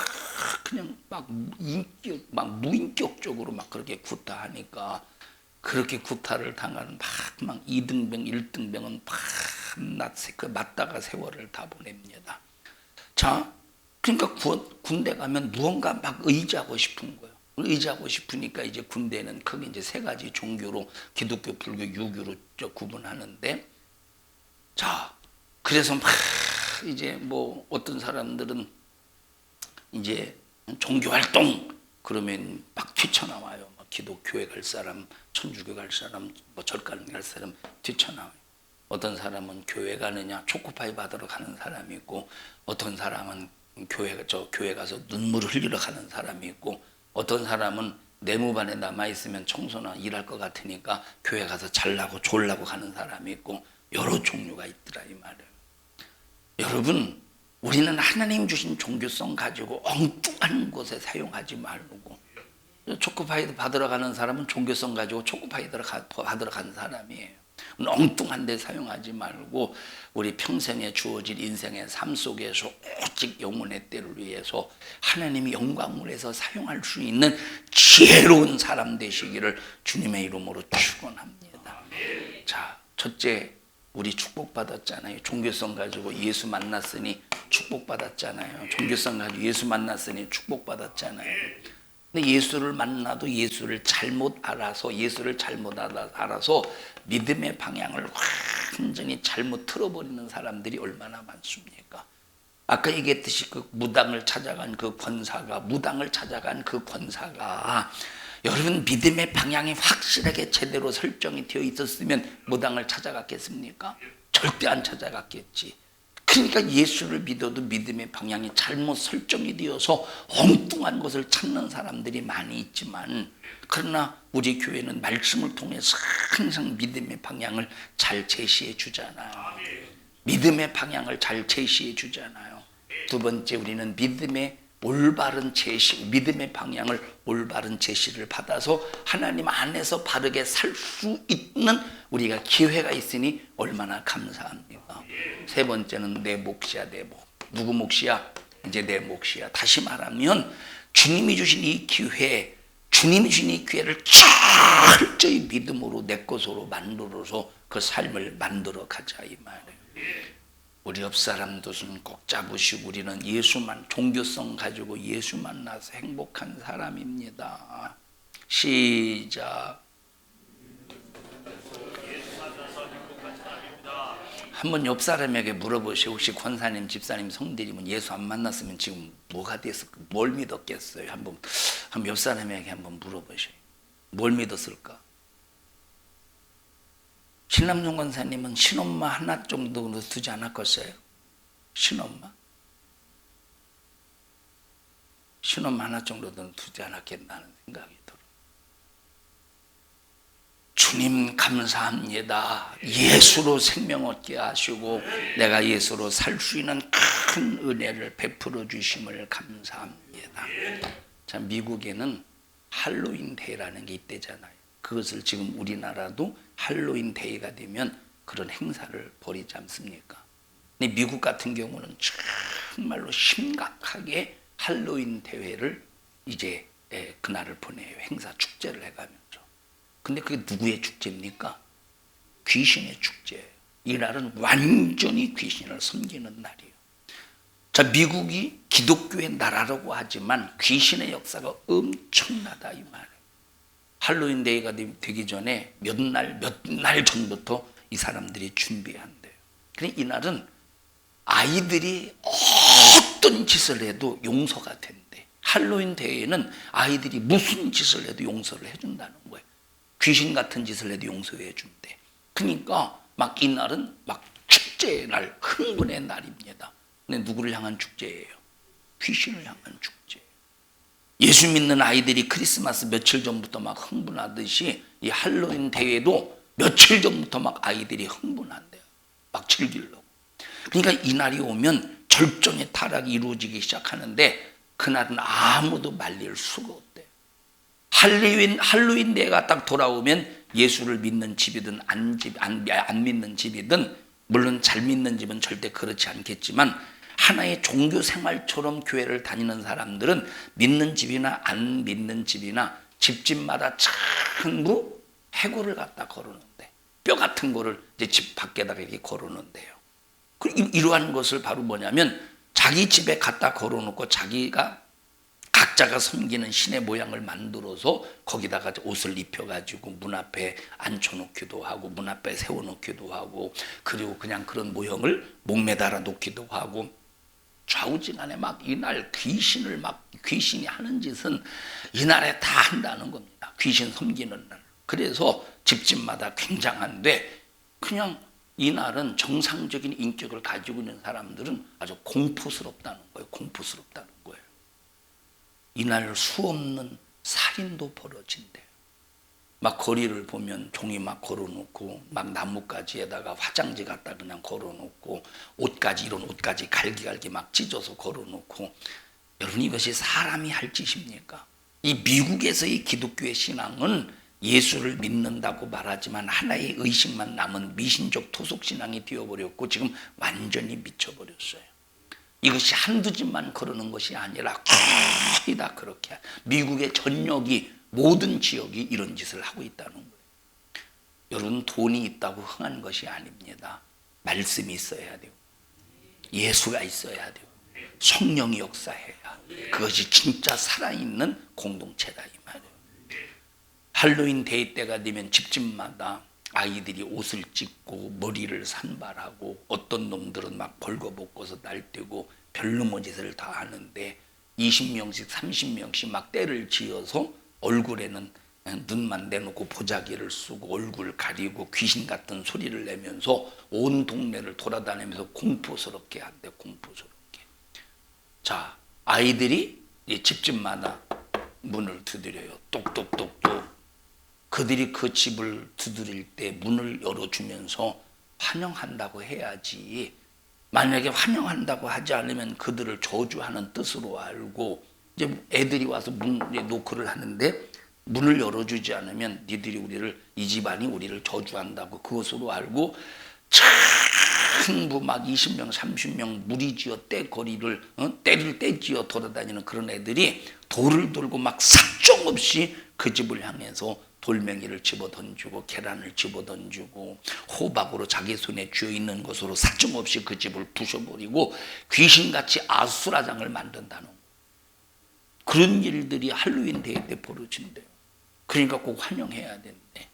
그냥 무인격적으로 그렇게 구타하니까 그렇게 구타를 당하는 막 2등병, 1등병은 밤낮 그 맞다가 세월을 다 보냅니다. 자, 그러니까 군대 가면 무언가 막 의지하고 싶은 거예요. 의지하고 싶으니까 이제 군대는 크게 이제 세 가지 종교로 기독교, 불교, 유교로 구분하는데, 자, 그래서 막 이제 뭐 어떤 사람들은 이제 종교 활동 그러면 막 뛰쳐나와요. 기독교회 갈 사람, 천주교 갈 사람, 뭐 절간 갈 사람 뛰쳐나와요. 어떤 사람은 교회 가느냐 초코파이 받으러 가는 사람이 있고, 어떤 사람은 교회 가서 눈물을 흘리러 가는 사람이 있고, 어떤 사람은 내무반에 남아 있으면 청소나 일할 것 같으니까 교회 가서 잘라고 졸라고 가는 사람이 있고, 여러 종류가 있더라 이 말이에요. 여러분, 우리는 하나님 주신 종교성 가지고 엉뚱한 곳에 사용하지 말고, 초코파이 받으러 가는 사람은 종교성 가지고 초코파이 받으러 가는 사람이에요. 엉뚱한 데 사용하지 말고 우리 평생에 주어진 인생의 삶 속에서 오직 영혼의 때를 위해서 하나님이 영광을 해서 사용할 수 있는 지혜로운 사람 되시기를 주님의 이름으로 축원합니다. 자, 첫째, 우리 축복받았잖아요. 종교성 가지고 예수 만났으니 축복받았잖아요. 종교성 가지고 예수 만났으니 축복받았잖아요. 근데 예수를 만나도 예수를 잘못 알아서 믿음의 방향을 완전히 잘못 틀어버리는 사람들이 얼마나 많습니까? 아까 얘기했듯이 그 무당을 찾아간 그 권사가 여러분 믿음의 방향이 확실하게 제대로 설정이 되어 있었으면 무당을 찾아갔겠습니까? 절대 안 찾아갔겠지. 그러니까 예수를 믿어도 믿음의 방향이 잘못 설정이 되어서 엉뚱한 것을 찾는 사람들이 많이 있지만, 그러나 우리 교회는 말씀을 통해서 항상 믿음의 방향을 잘 제시해 주잖아요. 믿음의 방향을 잘 제시해 주잖아요. 두 번째, 우리는 믿음의 방향을 올바른 제시를 받아서 하나님 안에서 바르게 살 수 있는 우리가 기회가 있으니 얼마나 감사합니까? 세 번째는 내 몫이야, 내 몫. 누구 몫이야? 이제 내 몫이야. 다시 말하면 주님이 주신 이 기회를 철저히 믿음으로 내 것으로 만들어서 그 삶을 만들어 가자 이 말이에요. 우리 옆 사람도 손 꼭 잡으시고, 우리는 종교성 가지고 예수 만나서 행복한 사람입니다. 시작. 한번 옆 사람에게 물어보시오. 혹시 권사님, 집사님, 성들이면 예수 안 만났으면 지금 뭐가 됐을까? 뭘 믿었겠어요? 한번 옆 사람에게 한번 물어보시오. 뭘 믿었을까? 신남종 권사님은 신엄마 하나 정도는 두지 않았겠어요? 신엄마 하나 정도는 두지 않았겠다는 생각이 들어요. 주님 감사합니다. 예수로 생명 얻게 하시고 내가 예수로 살 수 있는 큰 은혜를 베풀어 주심을 감사합니다. 자, 미국에는 할로윈 데이라는 게 있대잖아요. 그것을 지금 우리나라도 할로윈 데이가 되면 그런 행사를 벌이지 않습니까? 근데 미국 같은 경우는 정말로 심각하게 할로윈 대회를 이제 그날을 보내요. 행사 축제를 해가면서. 근데 그게 누구의 축제입니까? 귀신의 축제예요. 이 날은 완전히 귀신을 섬기는 날이에요. 자, 미국이 기독교의 나라라고 하지만 귀신의 역사가 엄청나다 이 말이에요. 할로윈 데이가 되기 전에 몇 날 전부터 이 사람들이 준비한대요. 그래, 이날은 아이들이 어떤 짓을 해도 용서가 된대. 할로윈 데이에는 아이들이 무슨 짓을 해도 용서를 해준다는 거예요. 귀신 같은 짓을 해도 용서해 준대. 그러니까 막 이날은 막 축제의 날, 흥분의 날입니다. 근데 누구를 향한 축제예요? 귀신을 향한 축제. 예수 믿는 아이들이 크리스마스 며칠 전부터 막 흥분하듯이 이 할로윈 대회도 며칠 전부터 막 아이들이 흥분한대요. 막 즐기려고. 그러니까 이날이 오면 절정의 타락이 이루어지기 시작하는데 그날은 아무도 말릴 수가 없대요. 할로윈 대회가 딱 돌아오면 예수를 믿는 집이든 안 믿는 집이든, 물론 잘 믿는 집은 절대 그렇지 않겠지만 하나의 종교 생활처럼 교회를 다니는 사람들은 믿는 집이나 안 믿는 집이나 집집마다 전부 해골을 갖다 걸어놓는데, 뼈 같은 거를 이제 집 밖에다가 이렇게 걸어놓는데요. 이러한 것을 바로 뭐냐면 자기 집에 갖다 걸어놓고 자기가 각자가 섬기는 신의 모양을 만들어서 거기다가 옷을 입혀가지고 문 앞에 앉혀놓기도 하고 문 앞에 세워놓기도 하고, 그리고 그냥 그런 모형을 목매달아 놓기도 하고, 좌우지간에 막 이날 귀신이 하는 짓은 이날에 다 한다는 겁니다. 귀신 섬기는 날. 그래서 집집마다 굉장한데, 그냥 이날은 정상적인 인격을 가지고 있는 사람들은 아주 공포스럽다는 거예요. 공포스럽다는 거예요. 이날 수없는 살인도 벌어진대요. 막 거리를 보면 종이 막 걸어놓고, 막 나뭇가지에다가 화장지 갖다 그냥 걸어놓고, 옷까지, 이런 옷까지 갈기갈기 막 찢어서 걸어놓고. 여러분, 이것이 사람이 할 짓입니까? 이 미국에서의 기독교의 신앙은 예수를 믿는다고 말하지만 하나의 의식만 남은 미신적 토속신앙이 되어버렸고 지금 완전히 미쳐버렸어요. 이것이 한두 집만 그러는 것이 아니라 거의 다 그렇게, 미국의 전역이, 모든 지역이 이런 짓을 하고 있다는 거예요. 여러분, 돈이 있다고 흥한 것이 아닙니다. 말씀이 있어야 돼요. 예수가 있어야 돼요. 성령이 역사해야 그것이 진짜 살아있는 공동체다 이 말이에요. 할로윈 데이 때가 되면 집집마다 아이들이 옷을 찢고 머리를 산발하고, 어떤 놈들은 막 벌거벗고서 날뛰고 별놈의 짓을 다 하는데, 20명씩 30명씩 막 때를 지어서 얼굴에는 눈만 내놓고 보자기를 쓰고 얼굴 가리고 귀신 같은 소리를 내면서 온 동네를 돌아다니면서 공포스럽게 한대. 공포스럽게. 자, 아이들이 집집마다 문을 두드려요. 똑똑똑똑. 그들이 그 집을 두드릴 때 문을 열어주면서 환영한다고 해야지, 만약에 환영한다고 하지 않으면 그들을 저주하는 뜻으로 알고, 이제 애들이 와서 문에 노크를 하는데 문을 열어주지 않으면 니들이 이 집안이 우리를 저주한다고 그것으로 알고, 전부 막 20명 30명 무리지어 떼거리를 때를 떼지어 돌아다니는 그런 애들이 돌을 들고 막 사정없이 그 집을 향해서 돌멩이를 집어던지고 계란을 집어던지고 호박으로 자기 손에 쥐어있는 것으로 사정없이 그 집을 부셔버리고 귀신같이 아수라장을 만든다는 거예요. 그런 일들이 할로윈 데이 때 벌어진대요. 그러니까 꼭 환영해야 되는데,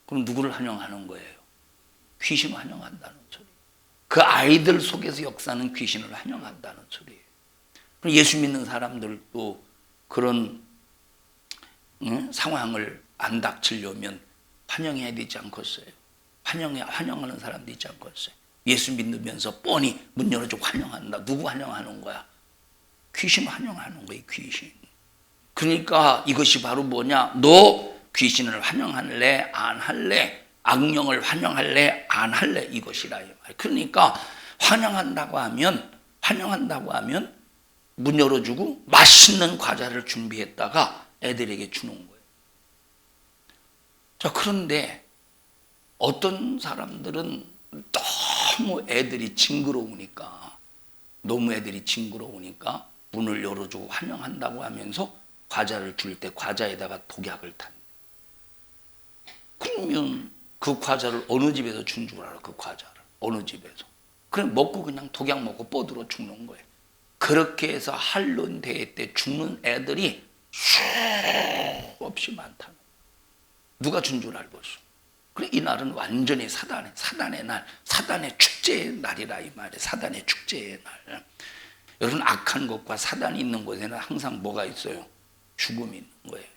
그럼 누구를 환영하는 거예요? 귀신을 환영한다는 소리예요. 그 아이들 속에서 역사하는 귀신을 환영한다는 소리예요. 그럼 예수 믿는 사람들도 그런 상황을 안 닥치려면 환영해야 되지 않겠어요? 환영하는 사람도 있지 않겠어요? 예수 믿으면서 뻔히 문 열어주고 환영한다. 누구 환영하는 거야? 귀신 환영하는 거예요. 귀신. 그러니까 이것이 바로 뭐냐? 너 귀신을 환영할래? 안 할래? 악령을 환영할래? 안 할래? 이것이라 이 말. 그러니까 환영한다고 하면 문 열어주고 맛있는 과자를 준비했다가 애들에게 주는 거예요. 자, 그런데 어떤 사람들은 너무 애들이 징그러우니까 문을 열어주고 환영한다고 하면서 과자를 줄 때 과자에다가 독약을 탄대. 그러면 그 과자를 어느 집에서 준 줄 알아? 그 과자를 어느 집에서? 그냥 먹고 그냥 독약 먹고 뻗으러 죽는 거예요. 그렇게 해서 할로윈 대회 때 죽는 애들이 수없이 많다는 거예요. 누가 준 줄 알겠어? 그래, 이 날은 완전히 사단의 날, 사단의 축제의 날이라 이 말이에요. 사단의 축제의 날. 여러분, 악한 것과 사단이 있는 곳에는 항상 뭐가 있어요? 죽음이 있는 거예요.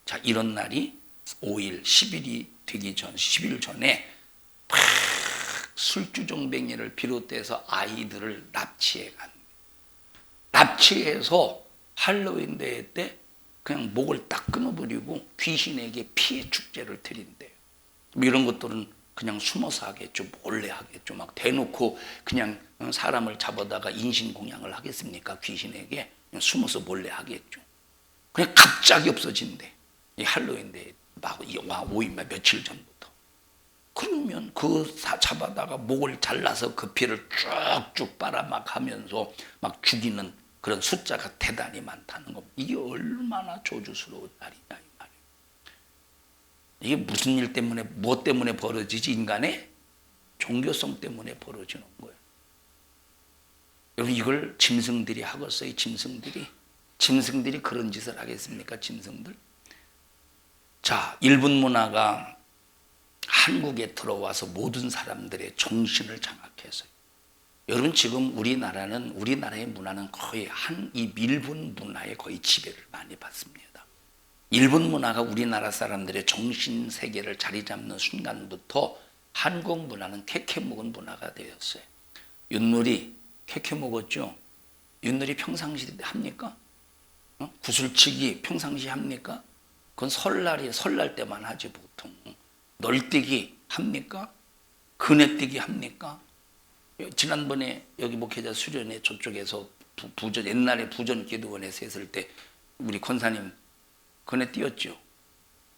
자, 이런 날이 5일, 10일이 되기 전, 10일 전에 막 술주정뱅이를 비롯해서 아이들을 납치해 간. 납치해서 할로윈 대회 때 그냥 목을 딱 끊어버리고 귀신에게 피해 축제를 드린대요. 뭐 이런 것들은 그냥 숨어서 하겠죠. 몰래 하겠죠. 막 대놓고 그냥 사람을 잡아다가 인신공양을 하겠습니까? 귀신에게 그냥 숨어서 몰래 하겠죠. 그냥 갑자기 없어진대. 이 할로윈 대회 막 5일 며칠 전부터. 그러면 그 잡아다가 목을 잘라서 그 피를 쭉쭉 빨아 막 하면서 막 죽이는 그런 숫자가 대단히 많다는 겁니다. 이게 얼마나 조주스러운 날이냐 이 말이에요. 이게 무슨 일 때문에, 무엇 때문에 벌어지지? 인간의 종교성 때문에 벌어지는 거예요. 여러분, 이걸 짐승들이 하겠어요? 짐승들이 그런 짓을 하겠습니까? 짐승들. 자, 일본 문화가 한국에 들어와서 모든 사람들의 정신을 장악했어요. 여러분, 지금 우리나라의 문화는 거의 이 일본 문화에 거의 지배를 많이 받습니다. 일본 문화가 우리나라 사람들의 정신 세계를 자리 잡는 순간부터 한국 문화는 캐캐묵은 문화가 되었어요. 윷놀이 캐캐 먹었죠. 윷놀이 평상시 합니까? 구슬치기 평상시 합니까? 그건 설날 때만 하지 보통. 널뛰기 합니까? 그네뛰기 합니까? 지난번에 여기 목회자 수련회 저쪽에서 옛날에 부전기도원에서 했을 때 우리 권사님 그네 띄었죠.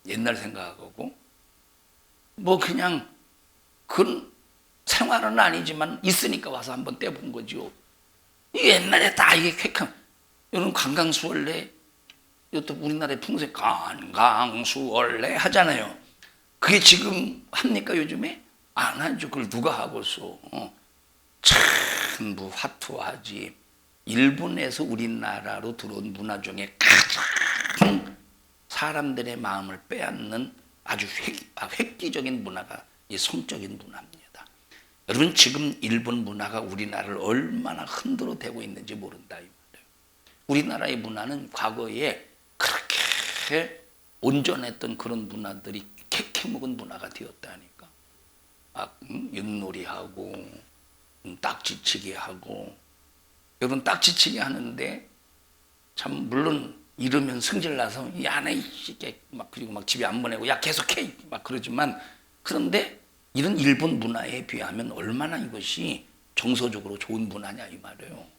옛날 생각하고 뭐 그냥 그건 생활은 아니지만 있으니까 와서 한번 떼본 거죠. 옛날에 다 이게 쾌감. 여러분, 관광수월래, 이것도 우리나라의 풍습, 관광수월래 하잖아요. 그게 지금 합니까? 요즘에 안 하죠. 그걸 누가 하겠어? 전부 화투하지. 일본에서 우리나라로 들어온 문화 중에 가장 사람들의 마음을 빼앗는 아주 획기적인 문화가 이 성적인 문화입니다. 여러분, 지금 일본 문화가 우리나라를 얼마나 흔들어 대고 있는지 모른다 이 말이에요. 우리나라의 문화는 과거에 그렇게 온전했던 그런 문화들이 캐캐묵은 문화가 되었다니까. 윷놀이하고 딱지치기 하고. 여러분, 딱지치기 하는데 참 물론 이러면 승질 나서 야나 이게 막 그리고 막 집에 안 보내고 야 계속해 막 그러지만, 그런데 이런 일본 문화에 비하면 얼마나 이것이 정서적으로 좋은 문화냐 이 말이에요.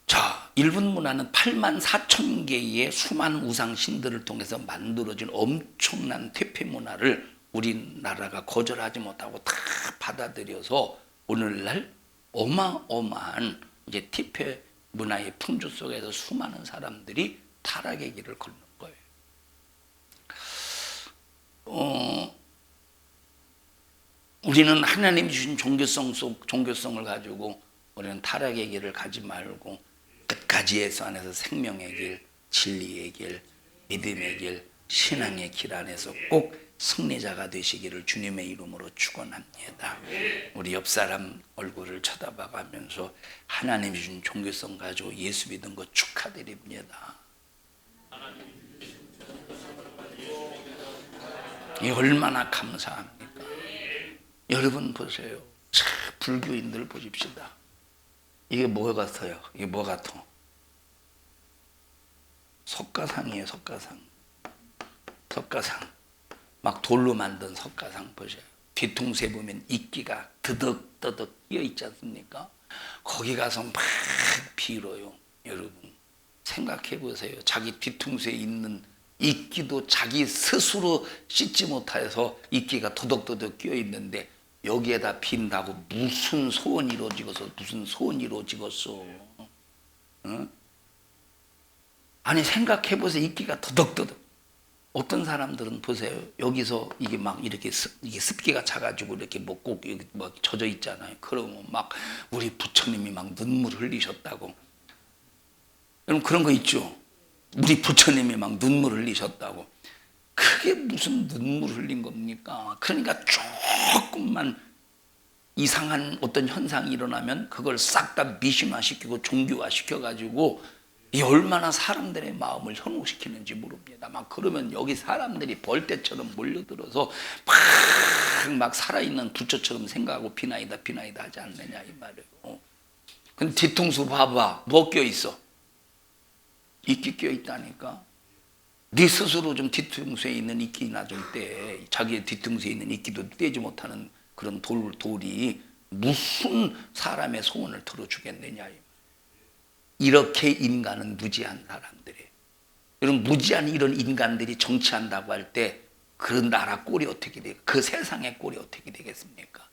자, 일본 문화는 8만 4천 개의 수많은 우상 신들을 통해서 만들어진 엄청난 퇴폐 문화를 우리나라가 거절하지 못하고 다 받아들여서 오늘날 어마어마한 이제 퇴폐 문화의 풍조 속에서 수많은 사람들이 타락의 길을 걷는 거예요. 우리는 하나님 주신 종교성을 가지고 우리는 타락의 길을 가지 말고 끝까지 예수 안에서 생명의 길, 진리의 길, 믿음의 길, 신앙의 길 안에서 꼭 승리자가 되시기를 주님의 이름으로 축원합니다. 우리 옆 사람 얼굴을 쳐다봐가면서 하나님이 주신 종교성 가지고 예수 믿은 거 축하드립니다. 이 얼마나 감사합니까? 여러분 보세요. 불교인들 보십시다. 이게 뭐 같아요? 이게 뭐 같아? 석가상이에요. 석가상. 막 돌로 만든 석가상 보세요. 뒤통수에 보면 이끼가 드덕드덕 끼어 있지 않습니까? 거기 가서 막 빌어요. 여러분 생각해 보세요. 자기 뒤통수에 있는 이끼도 자기 스스로 씻지 못해서 이끼가 더덕더덕 끼어 있는데 여기에다 빈다고 무슨 소원이 이루어지겠어? 응? 아니 생각해 보세요. 이끼가 더덕더덕. 어떤 사람들은 보세요. 여기서 이게 막 이렇게 이게 습기가 차가지고 이렇게 뭐 꼭 뭐 젖어 있잖아요. 그러면 막 우리 부처님이 막 눈물 흘리셨다고. 여러분 그런 거 있죠. 우리 부처님이 막 눈물 흘리셨다고. 그게 무슨 눈물 흘린 겁니까? 그러니까 조금만 이상한 어떤 현상이 일어나면 그걸 싹 다 미신화시키고 종교화시켜가지고 이 얼마나 사람들의 마음을 현혹시키는지 모릅니다. 막 그러면 여기 사람들이 벌떼처럼 몰려들어서 막 살아있는 부처처럼 생각하고 비나이다 하지 않느냐 이 말이에요. 근데 뒤통수 봐봐. 뭐 껴있어? 이끼 껴있다니까. 네 스스로 좀 뒤통수에 있는 이끼나 좀 떼. 자기의 뒤통수에 있는 이끼도 떼지 못하는 그런 돌이 무슨 사람의 소원을 들어주겠느냐. 이렇게 인간은 무지한 사람들이에요. 여러분 무지한 이런 인간들이 정치한다고 할 때 그 나라 꼴이 어떻게 되겠어요? 그 세상의 꼴이 어떻게 되겠습니까?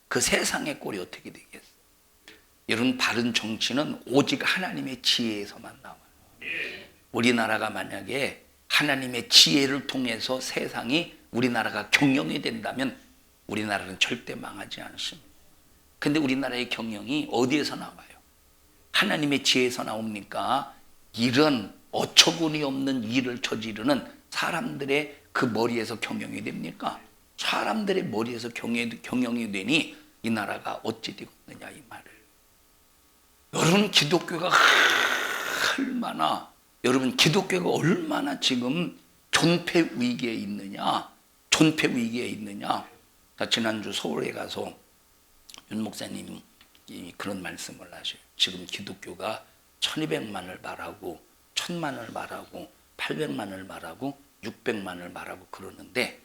그 세상의 꼴이 어떻게 되겠어요? 여러분 바른 정치는 오직 하나님의 지혜에서만 나와요. 우리나라가 만약에 하나님의 지혜를 통해서 세상이 우리나라가 경영이 된다면 우리나라는 절대 망하지 않습니다. 근데 우리나라의 경영이 어디에서 나와요? 하나님의 지혜에서 나옵니까? 이런 어처구니 없는 일을 저지르는 사람들의 그 머리에서 경영이 됩니까? 사람들의 머리에서 경영이 되니 이 나라가 어찌 되겠느냐 이 말을. 여러분 기독교가 여러분 기독교가 얼마나 지금 존폐 위기에 있느냐. 지난주 서울에 가서 윤 목사님이 그런 말씀을 하셔요. 지금 기독교가 1200만을 말하고 1000만을 말하고 800만을 말하고 600만을 말하고 그러는데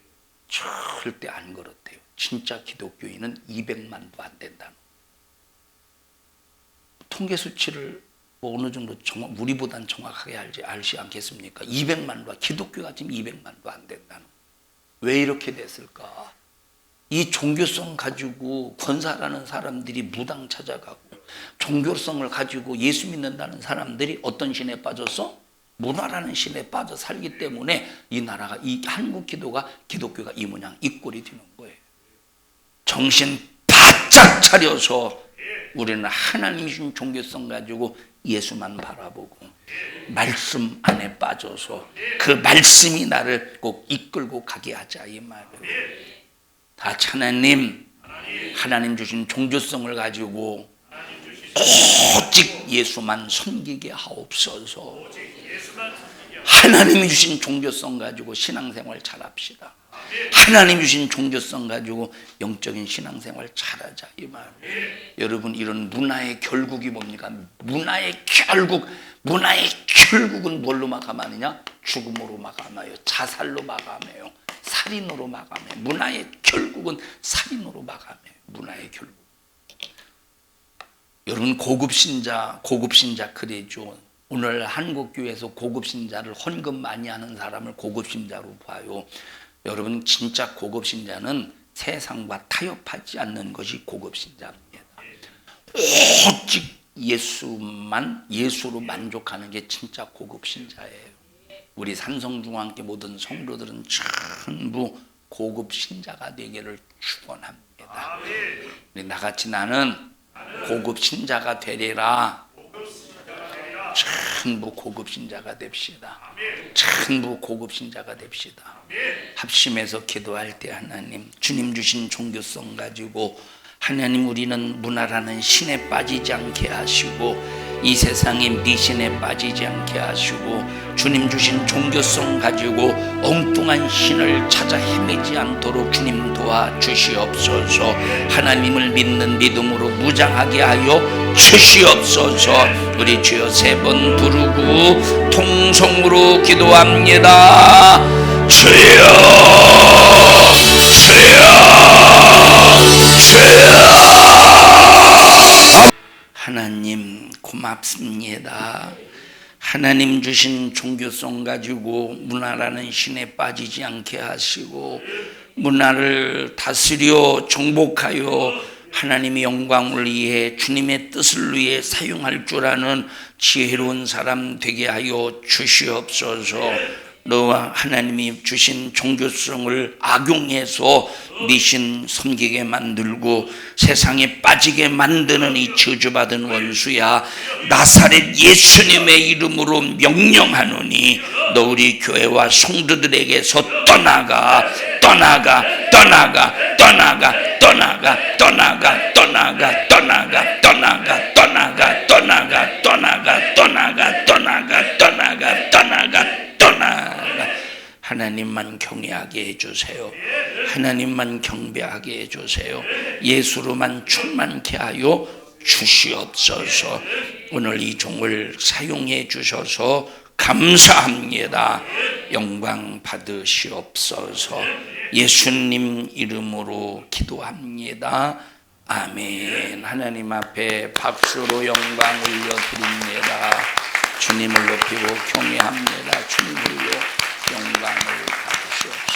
절대 안 그렇대요. 진짜 기독교인은 200만도 안 된다는. 통계 수치를 뭐 어느 정도 우리보단 정확하게 알지 않겠습니까? 200만도 기독교가 지금 200만도 안 된다는. 왜 이렇게 됐을까? 이 종교성 가지고 권사라는 사람들이 무당 찾아가고 종교성을 가지고 예수 믿는다는 사람들이 어떤 신에 빠졌어? 문화라는 신에 빠져 살기 때문에 이 나라가 이 한국 기독교가 이 모양 이 꼴이 되는 거예요. 정신 바짝 차려서 우리는 하나님이 주신 종교성 가지고 예수만 바라보고 말씀 안에 빠져서 그 말씀이 나를 꼭 이끌고 가게 하자 이 말이에요. 다 하나님 주신 종교성을 가지고 오직 예수만 섬기게 하옵소서. 하나님이 주신 종교성 가지고 신앙생활 잘합시다. 하나님이 주신 종교성 가지고 영적인 신앙생활 잘하자 이 말. 여러분 이런 문화의 결국이 뭡니까? 문화의 결국은 뭘로 마감하느냐? 죽음으로 마감해요. 자살로 마감해요. 살인으로 마감해요. 문화의 결국은 살인으로 마감해요. 문화의 결국. 여러분 고급신자 그래죠. 오늘 한국교회에서 고급신자를 헌금 많이 하는 사람을 고급신자로 봐요. 여러분 진짜 고급신자는 세상과 타협하지 않는 것이 고급신자입니다. 오직 예수로 만족하는 게 진짜 고급신자예요. 우리 산성중앙교 모든 성도들은 전부 고급신자가 되기를 축원합니다. 나같이 나는 고급신자가 되리라. 전부 고급신자가 됩시다. 전부 고급신자가 됩시다. 합심해서 기도할 때 하나님 주님 주신 종교성 가지고 하나님 우리는 문화라는 신에 빠지지 않게 하시고 이 세상의 미신에 빠지지 않게 하시고 주님 주신 종교성 가지고 엉뚱한 신을 찾아 헤매지 않도록 주님 도와주시옵소서. 하나님을 믿는 믿음으로 무장하게 하여 주시옵소서. 우리 주여 3번 부르고 통성으로 기도합니다. 주여 하나님 고맙습니다. 하나님 주신 종교성 가지고 문화라는 신에 빠지지 않게 하시고 문화를 다스려 정복하여 하나님의 영광을 위해 주님의 뜻을 위해 사용할 줄 아는 지혜로운 사람 되게 하여 주시옵소서. 너와 하나님이 주신 종교성을 악용해서 미신 섬기게 만들고 세상에 빠지게 만드는 이 저주받은 원수야, 나사렛 예수님의 이름으로 명령하노니 너 우리 교회와 성도들에게서 떠나가 하나님만 경외하게 해주세요. 하나님만 경배하게 해주세요. 예수로만 충만케 하여 주시옵소서. 오늘 이 종을 사용해 주셔서 감사합니다. 영광 받으시옵소서. 예수님 이름으로 기도합니다. 아멘. 하나님 앞에 박수로 영광 올려드립니다. 주님을 높이고 경외합니다. 주님을요 영광을 받으시옵소서.